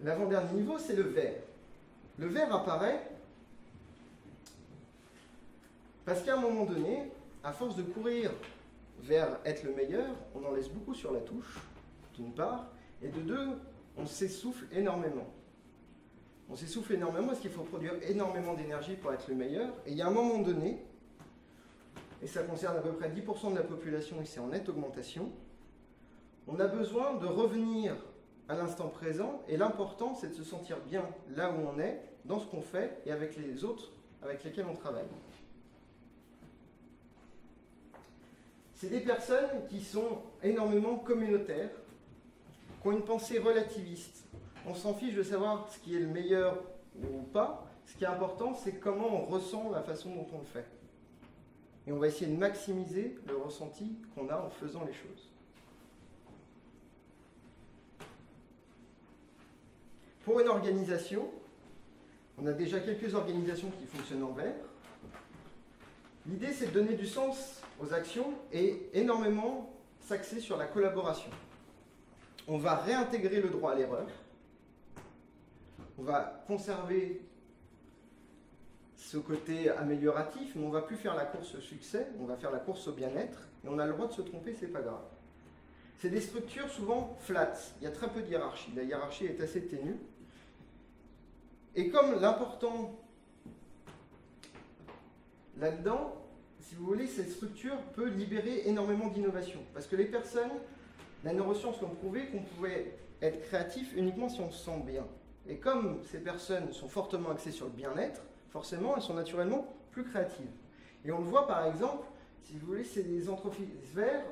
l'avant-dernier niveau, c'est le vert. Le vert apparaît parce qu'à un moment donné, à force de courir vers être le meilleur, on en laisse beaucoup sur la touche, d'une part, et de deux, on s'essouffle énormément. On s'essouffle énormément parce qu'il faut produire énormément d'énergie pour être le meilleur, et il y a un moment donné, et ça concerne à peu près 10% de la population et c'est en nette augmentation, on a besoin de revenir à l'instant présent, et l'important c'est de se sentir bien là où on est, dans ce qu'on fait, et avec les autres avec lesquels on travaille. C'est des personnes qui sont énormément communautaires, qui ont une pensée relativiste. On s'en fiche de savoir ce qui est le meilleur ou pas. Ce qui est important, c'est comment on ressent la façon dont on le fait. Et on va essayer de maximiser le ressenti qu'on a en faisant les choses. Pour une organisation, on a déjà quelques organisations qui fonctionnent en vert. L'idée, c'est de donner du sens aux actions et énormément s'axer sur la collaboration. On va réintégrer le droit à l'erreur. On va conserver ce côté amélioratif, mais on ne va plus faire la course au succès, on va faire la course au bien-être, et on a le droit de se tromper, c'est pas grave. C'est des structures souvent flat, il y a très peu de hiérarchie, la hiérarchie est assez ténue. Et comme l'important là-dedans, si vous voulez, cette structure peut libérer énormément d'innovation. Parce que les personnes, la neuroscience ont prouvé qu'on pouvait être créatif uniquement si on se sent bien. Et comme ces personnes sont fortement axées sur le bien-être, forcément, elles sont naturellement plus créatives. Et on le voit par exemple, si vous voulez, c'est des entreprises verts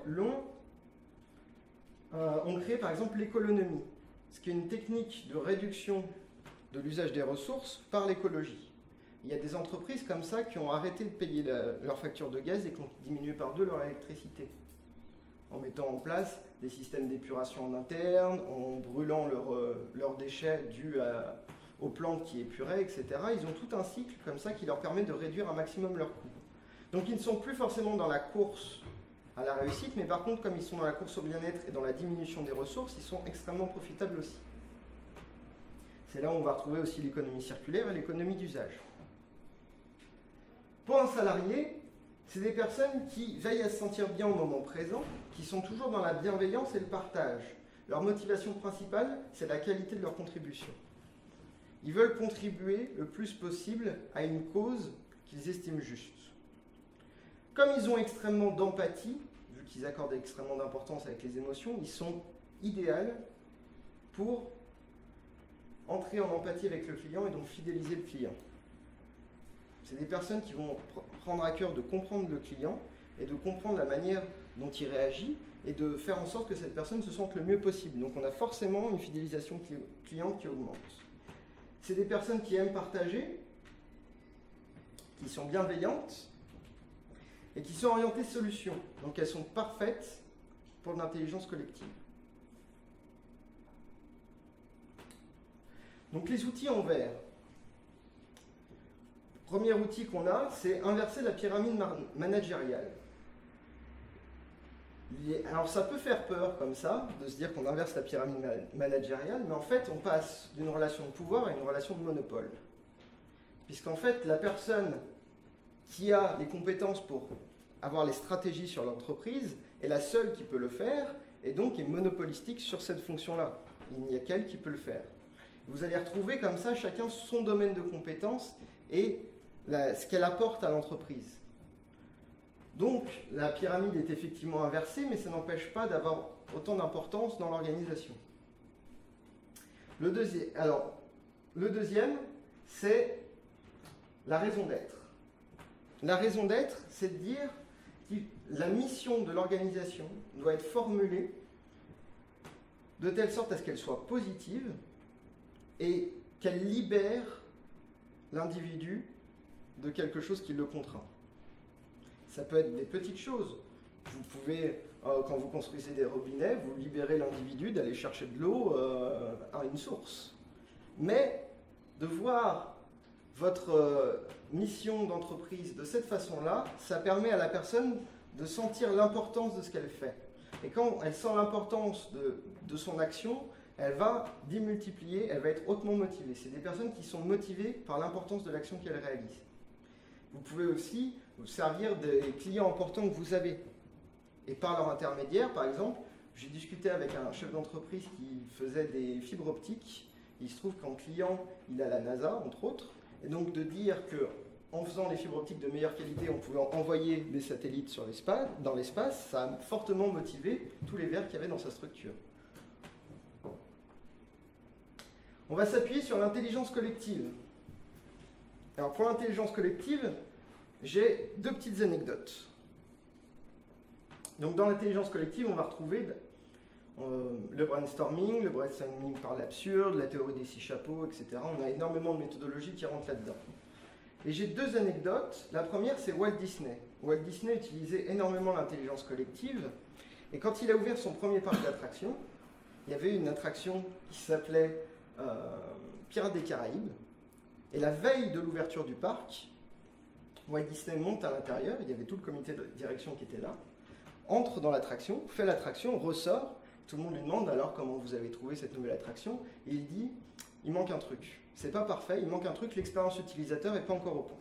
ont créé par exemple l'économie, ce qui est une technique de réduction de l'usage des ressources par l'écologie. Il y a des entreprises comme ça qui ont arrêté de payer leur facture de gaz et qui ont diminué par 2 leur électricité, en mettant en place des systèmes d'épuration en interne, en brûlant leurs déchets dus aux plantes qui épuraient, etc. Ils ont tout un cycle comme ça qui leur permet de réduire un maximum leurs coûts. Donc ils ne sont plus forcément dans la course à la réussite, mais par contre, comme ils sont dans la course au bien-être et dans la diminution des ressources, ils sont extrêmement profitables aussi. C'est là où on va retrouver aussi l'économie circulaire et l'économie d'usage. Pour un salarié, c'est des personnes qui veillent à se sentir bien au moment présent, qui sont toujours dans la bienveillance et le partage. Leur motivation principale, c'est la qualité de leur contribution. Ils veulent contribuer le plus possible à une cause qu'ils estiment juste. Comme ils ont extrêmement d'empathie, vu qu'ils accordent extrêmement d'importance avec les émotions, ils sont idéaux pour entrer en empathie avec le client et donc fidéliser le client. C'est des personnes qui vont prendre à cœur de comprendre le client et de comprendre la manière dont il réagit et de faire en sorte que cette personne se sente le mieux possible. Donc on a forcément une fidélisation client qui augmente. C'est des personnes qui aiment partager, qui sont bienveillantes et qui sont orientées solutions. Donc elles sont parfaites pour l'intelligence collective. Donc les outils en vert. Premier outil qu'on a, c'est inverser la pyramide managériale. Alors ça peut faire peur comme ça, de se dire qu'on inverse la pyramide managériale, mais en fait on passe d'une relation de pouvoir à une relation de monopole. Puisqu'en fait la personne qui a les compétences pour avoir les stratégies sur l'entreprise est la seule qui peut le faire, et donc est monopolistique sur cette fonction-là. Il n'y a qu'elle qui peut le faire. Vous allez retrouver comme ça chacun son domaine de compétences et ce qu'elle apporte à l'entreprise. Donc, la pyramide est effectivement inversée, mais ça n'empêche pas d'avoir autant d'importance dans l'organisation. Le deuxième, c'est la raison d'être. La raison d'être, c'est de dire que la mission de l'organisation doit être formulée de telle sorte à ce qu'elle soit positive et qu'elle libère l'individu de quelque chose qui le contraint. Ça peut être des petites choses. Vous pouvez, quand vous construisez des robinets, vous libérez l'individu d'aller chercher de l'eau à une source. Mais de voir votre mission d'entreprise de cette façon-là, ça permet à la personne de sentir l'importance de ce qu'elle fait. Et quand elle sent l'importance de son action, elle va démultiplier, elle va être hautement motivée. C'est des personnes qui sont motivées par l'importance de l'action qu'elles réalisent. Vous pouvez aussi vous servir des clients importants que vous avez. Et par leur intermédiaire, par exemple, j'ai discuté avec un chef d'entreprise qui faisait des fibres optiques. Il se trouve qu'en client, il a la NASA, entre autres. Et donc de dire qu'en faisant des fibres optiques de meilleure qualité, on pouvait envoyer des satellites dans l'espace, ça a fortement motivé tous les verts qu'il y avait dans sa structure. On va s'appuyer sur l'intelligence collective. Alors pour l'intelligence collective, j'ai deux petites anecdotes. Donc dans l'intelligence collective, on va retrouver le brainstorming par l'absurde, la théorie des 6 chapeaux, etc. On a énormément de méthodologies qui rentrent là-dedans. Et j'ai deux anecdotes. La première, c'est Walt Disney. Walt Disney utilisait énormément l'intelligence collective. Et quand il a ouvert son premier parc d'attractions, il y avait une attraction qui s'appelait Pirates des Caraïbes. Et la veille de l'ouverture du parc, Walt Disney monte à l'intérieur, il y avait tout le comité de direction qui était là, entre dans l'attraction, fait l'attraction, ressort, tout le monde lui demande alors comment vous avez trouvé cette nouvelle attraction, et il dit, il manque un truc, c'est pas parfait, il manque un truc, l'expérience utilisateur n'est pas encore au point.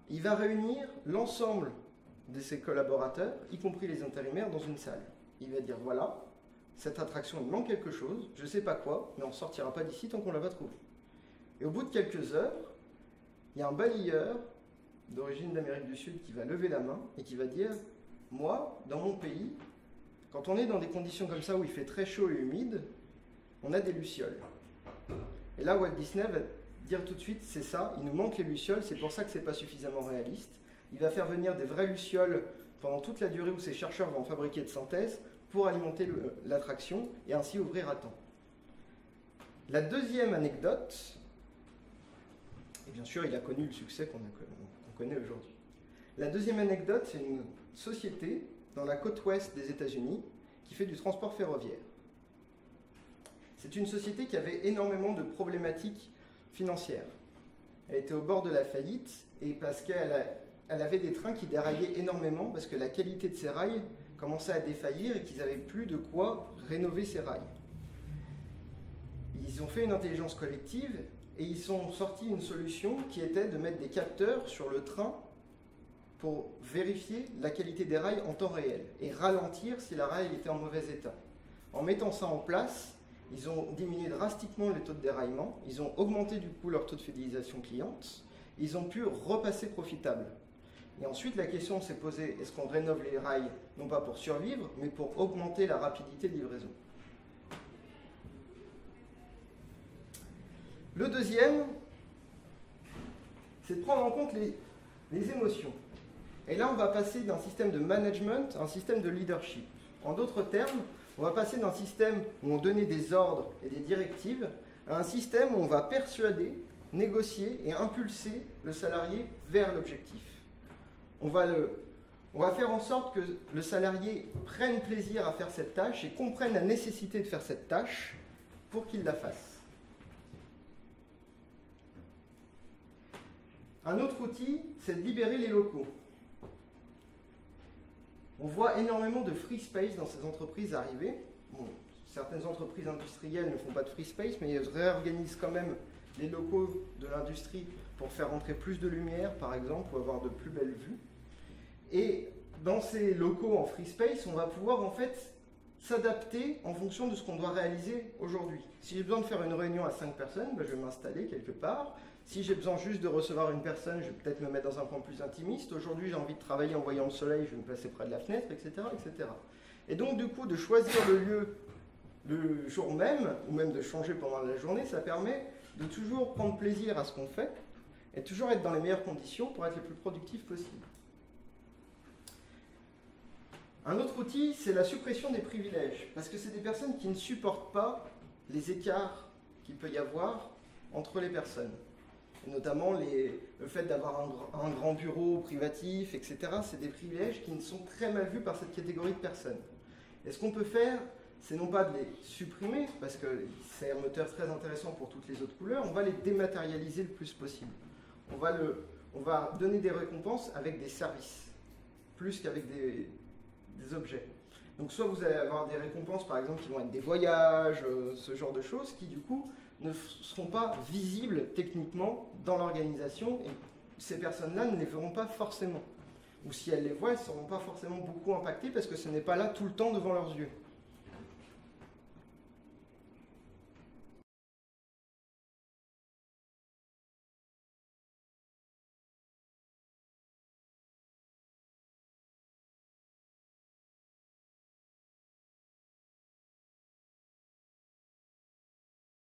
Il va réunir l'ensemble de ses collaborateurs, y compris les intérimaires, dans une salle. Il va dire, voilà, cette attraction, il manque quelque chose, je sais pas quoi, mais on ne sortira pas d'ici tant qu'on ne l'a pas trouvé. Et au bout de quelques heures, il y a un balayeur d'origine d'Amérique du Sud qui va lever la main et qui va dire « Moi, dans mon pays, quand on est dans des conditions comme ça où il fait très chaud et humide, on a des lucioles. » Et là, Walt Disney va dire tout de suite « C'est ça, il nous manque les lucioles, c'est pour ça que c'est pas suffisamment réaliste. » Il va faire venir des vraies lucioles pendant toute la durée où ces chercheurs vont fabriquer de synthèse pour alimenter l'attraction et ainsi ouvrir à temps. La deuxième anecdote, et bien sûr, il a connu le succès qu'on connaît aujourd'hui. La deuxième anecdote, c'est une société dans la côte ouest des États-Unis qui fait du transport ferroviaire. C'est une société qui avait énormément de problématiques financières. Elle était au bord de la faillite et parce qu'elle avait des trains qui déraillaient énormément parce que la qualité de ses rails commençait à défaillir et qu'ils n'avaient plus de quoi rénover ces rails. Ils ont fait une intelligence collective et ils ont sorti une solution qui était de mettre des capteurs sur le train pour vérifier la qualité des rails en temps réel et ralentir si la rail était en mauvais état. En mettant ça en place, ils ont diminué drastiquement les taux de déraillement, ils ont augmenté du coup leur taux de fidélisation cliente, ils ont pu repasser profitable. Et ensuite, la question s'est posée, est-ce qu'on rénove les rails, non pas pour survivre, mais pour augmenter la rapidité de livraison. Le deuxième, c'est de prendre en compte les émotions. Et là, on va passer d'un système de management à un système de leadership. En d'autres termes, on va passer d'un système où on donnait des ordres et des directives à un système où on va persuader, négocier et impulser le salarié vers l'objectif. On va faire en sorte que le salarié prenne plaisir à faire cette tâche et comprenne la nécessité de faire cette tâche pour qu'il la fasse. Un autre outil, c'est de libérer les locaux. On voit énormément de free space dans ces entreprises arriver. Bon, certaines entreprises industrielles ne font pas de free space, mais elles réorganisent quand même les locaux de l'industrie pour faire entrer plus de lumière, par exemple, ou avoir de plus belles vues. Et dans ces locaux en free space, on va pouvoir en fait s'adapter en fonction de ce qu'on doit réaliser aujourd'hui. Si j'ai besoin de faire une réunion à 5 personnes, ben, je vais m'installer quelque part. Si j'ai besoin juste de recevoir une personne, je vais peut-être me mettre dans un point plus intimiste. Aujourd'hui, j'ai envie de travailler en voyant le soleil, je vais me placer près de la fenêtre, etc., etc. Et donc, du coup, de choisir le lieu le jour même, ou même de changer pendant la journée, ça permet de toujours prendre plaisir à ce qu'on fait et toujours être dans les meilleures conditions pour être le plus productif possible. Un autre outil, c'est la suppression des privilèges, parce que c'est des personnes qui ne supportent pas les écarts qu'il peut y avoir entre les personnes. Et notamment le fait d'avoir un grand bureau privatif, etc. C'est des privilèges qui sont très mal vus par cette catégorie de personnes. Et ce qu'on peut faire, c'est non pas de les supprimer, parce que c'est un moteur très intéressant pour toutes les autres couleurs, on va les dématérialiser le plus possible. On va donner des récompenses avec des services, plus qu'avec des objets. Donc soit vous allez avoir des récompenses, par exemple, qui vont être des voyages, ce genre de choses, qui du coup ne seront pas visibles techniquement dans l'organisation, et ces personnes-là ne les verront pas forcément. Ou si elles les voient, elles ne seront pas forcément beaucoup impactées, parce que ce n'est pas là tout le temps devant leurs yeux.